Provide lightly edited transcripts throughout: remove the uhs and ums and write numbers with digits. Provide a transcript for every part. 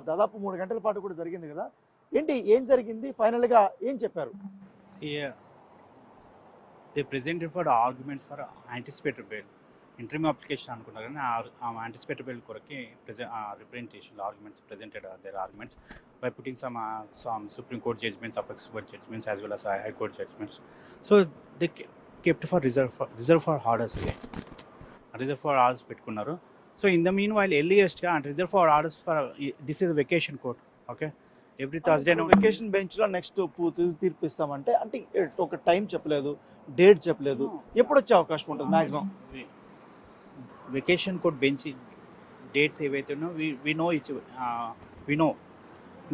దాదాపు 3 గంటల పాటు కూడా జరిగింది కదా. ఏంటి ఏం జరిగింది? ఫైనల్‌గా ఏం చెప్పారు? See, they presented for the arguments for anticipatory bail. Interim application అనుకున్నారు కానీ ఆ యాంటిసిపేటరీ బెయిల్ కొరకి representation arguments presented their arguments by putting some supreme court judgments, apex court judgments as well as high court judgments. So they kept for reserve for orders again. Reserve for orders పెట్టుకున్నారు. So in the meanwhile ఎర్లియస్ట్గా and reserve for orders for this is vacation court. Okay, every Thursday vacation బెంచ్‌లో next తీర్పు ఇస్తామంటే అంటే ఒక time చెప్పలేదు, date చెప్పలేదు. ఎప్పుడొచ్చే అవకాశం ఉంటుంది maximum? Vacation court bench dates ఏవైతే ఉన్నాయో వి నో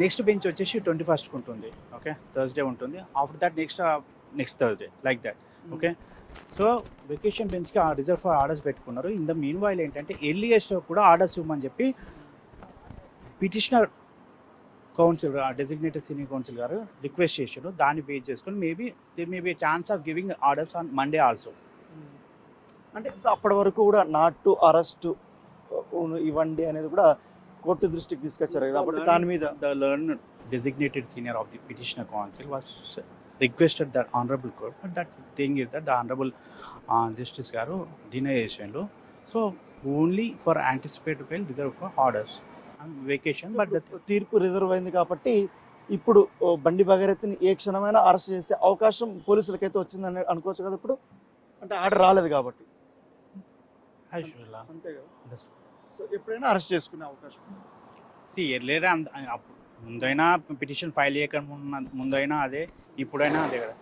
నెక్స్ట్ బెంచ్ వచ్చేసి 21st ఉంటుంది. ఓకే, థర్స్డే ఉంటుంది. After that next Thursday like that. Okay, so vacation బెంచ్కి ఆ రిజర్వ్ ఫర్ ఆర్డర్స్ పెట్టుకున్నారు. ఇన్ ద మీన్ వైల్ ఏంటంటే ఎర్లియస్ట్ కూడా ఆర్డర్స్ ఇవ్వమని చెప్పి petitioner counsel, designated senior counsel గారు రిక్వెస్ట్ చేశారు. దాన్ని బేస్ చేసుకొని there may be chance of giving orders on Monday also. అంటే అప్పటి వరకు కూడా నాట్ టు అరెస్ట్ ఇవ్వండి అనేది కూడా కోర్టు దృష్టికి తీసుకొచ్చారు కాబట్టి దాని మీద the learned designated senior of the petitioner council was requested the honorable court, but that thing is that the honorable justice garu deny chesalo. So only for anticipatory bail, reserve for orders and vacation. But the తీర్పు reserve అయింది కాబట్టి ఇప్పుడు బండి భగీరథని ఏ క్షణమైనా arrest చేసే అవకాశం పోలీసులకైతే వచ్చిందని అనుకోవచ్చు కదా. ఇప్పుడు అంటే ఆర్డర్ రాలేదు కాబట్టి అంతే కదా. సో ఎప్పుడైనా అరెస్ట్ చేసుకునే అవకాశం. ఎర్లియర్ ముందైనా పిటిషన్ ఫైల్ చేయకుండా ముందైనా అదే, ఇప్పుడైనా అదే కదా.